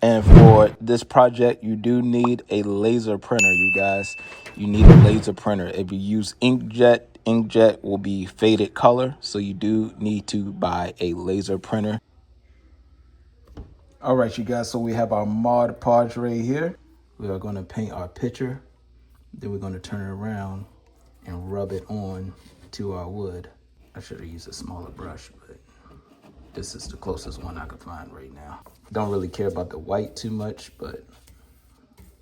And for this project, you do need a laser printer, you guys. You need a laser printer. If you use inkjet, inkjet will be faded color. So you do need to buy a laser printer. All right, you guys. So we have our Mod Podge right here. We are going to paint our picture. Then we're going to turn it around and rub it on to our wood. I should have used a smaller brush, but this is the closest one I could find right now. Don't really care about the white too much, but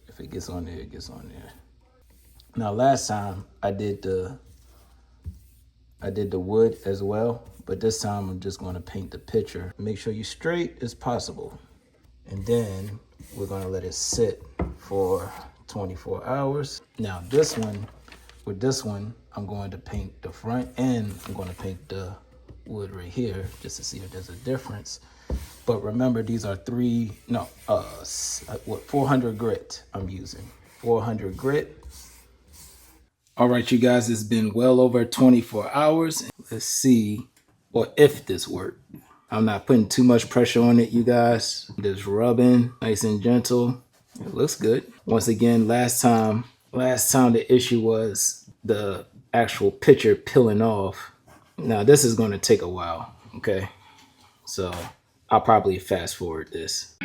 if it gets on there, it gets on there. Now, last time I did the wood as well, but this time I'm just going to paint the picture. Make sure you're straight as possible. And then we're going to let it sit for 24 hours. Now, with this one, I'm going to paint the front and I'm going to paint the wood right here just to see if there's a difference. But remember, these are 400 grit I'm using. 400 grit. All right, you guys, it's been well over 24 hours. Let's see, or if this worked. I'm not putting too much pressure on it, you guys. Just rubbing, nice and gentle. It looks good. Once again, last time the issue was the actual picture peeling off. Now this is going to take a while, okay? So I'll probably fast forward this.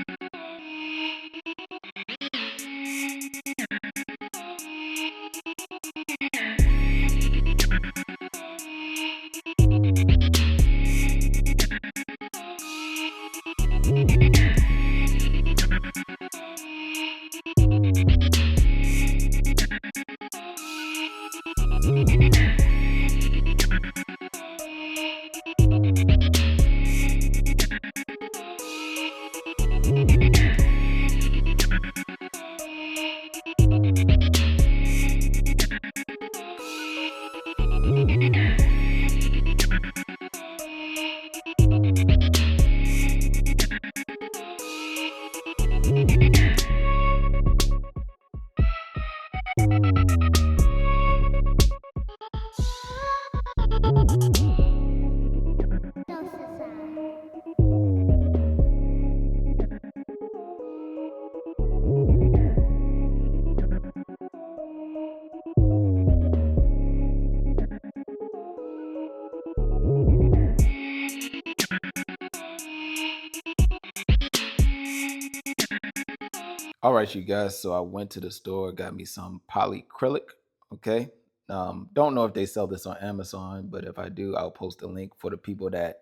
All right, you guys. So I went to the store, got me some polyacrylic. Okay. Don't know if they sell this on Amazon, but if I do, I'll post a link for the people that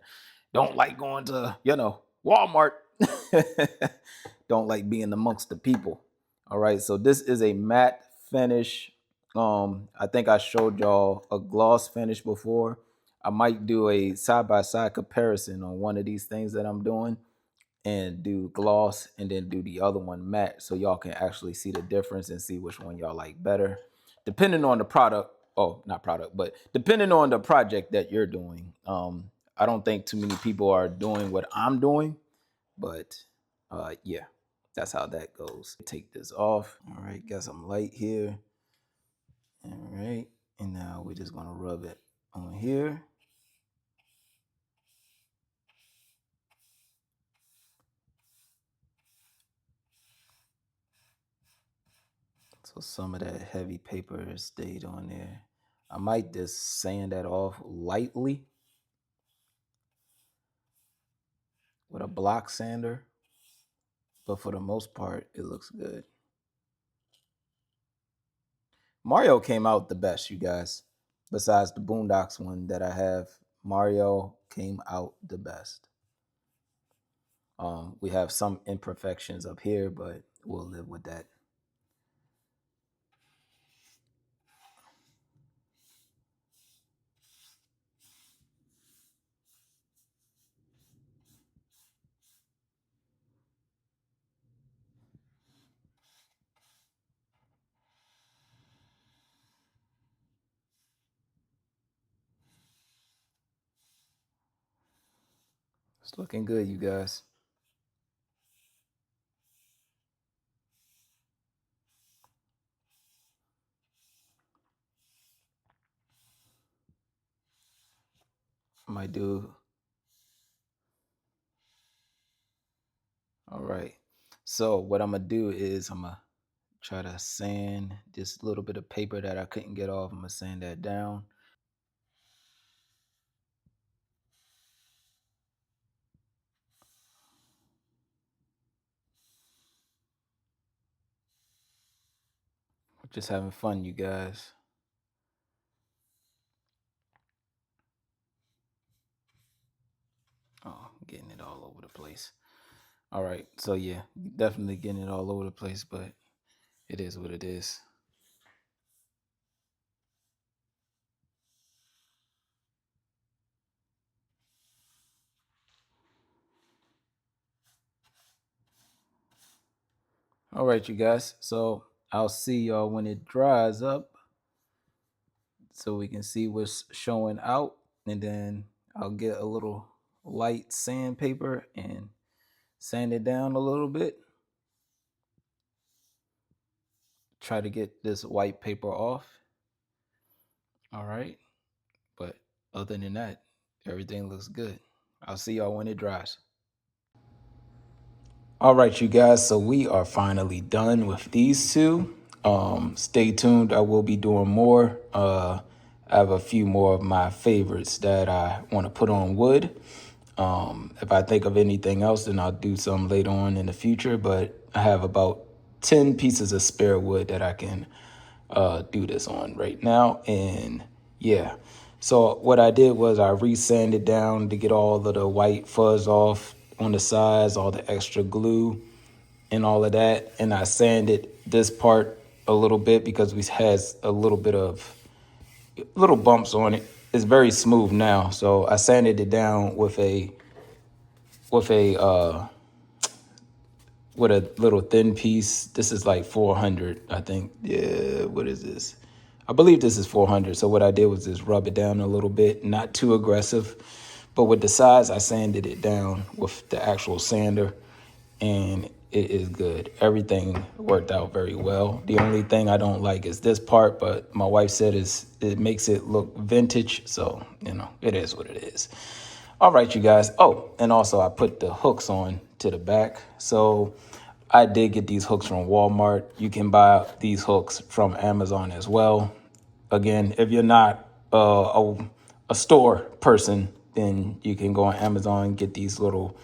don't like going to, Walmart. Don't like being amongst the people. All right. So this is a matte finish. I think I showed y'all a gloss finish before. I might do a side-by-side comparison on one of these things that I'm doing and do gloss and then do the other one matte so y'all can actually see the difference and see which one y'all like better depending on the product. Oh, not product, but depending on the project that you're doing. I don't think too many people are doing what I'm doing, but yeah, that's how that goes. Take this off. All right, got some light here. All right, and now we're just gonna rub it on here. So some of that heavy paper stayed on there. I might just sand that off lightly with a block sander, but for the most part, it looks good. Mario came out the best, you guys. Besides the Boondocks one that I have, Mario came out the best. We have some imperfections up here, but we'll live with that. It's looking good, you guys. I might do. All right. So what I'm gonna do is I'm gonna try to sand this little bit of paper that I couldn't get off. I'm gonna sand that down. We're just having fun, you guys. Oh, I'm getting it all over the place. All right. So yeah, definitely getting it all over the place, but it is what it is. All right, you guys. So I'll see y'all when it dries up so we can see what's showing out. And then I'll get a little light sandpaper and sand it down a little bit. Try to get this white paper off. All right. But other than that, everything looks good. I'll see y'all when it dries. All right, you guys. So we are finally done with these two. Stay tuned. I will be doing more. I have a few more of my favorites that I want to put on wood. If I think of anything else, then I'll do some later on in the future. But I have about 10 pieces of spare wood that I can do this on right now. And yeah, so what I did was I resanded down to get all of the white fuzz off on the sides, all the extra glue and all of that. And I sanded this part a little bit because we has a little bit of little bumps on it. It's very smooth now. So I sanded it down with a little thin piece. This is like 400, I think. Yeah, what is this? I believe this is 400. So what I did was just rub it down a little bit, not too aggressive. But with the size, I sanded it down with the actual sander, and it is good. Everything worked out very well. The only thing I don't like is this part, but my wife said it makes it look vintage. So, it is what it is. All right, you guys. Oh, and also I put the hooks on to the back. So I did get these hooks from Walmart. You can buy these hooks from Amazon as well. Again, if you're not a store person, then you can go on Amazon and get these little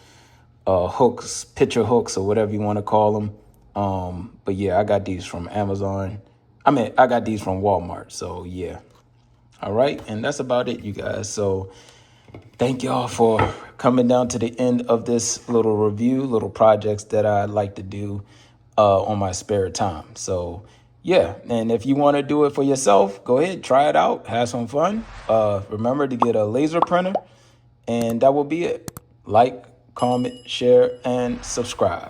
hooks, picture hooks, or whatever you want to call them. But yeah, I got these from Amazon. I got these from Walmart. So yeah. All right. And that's about it, you guys. So thank y'all for coming down to the end of this little review, little projects that I like to do on my spare time. So yeah, and if you want to do it for yourself, go ahead, try it out, have some fun. Remember to get a laser printer, and that will be it. Like, comment, share, and subscribe.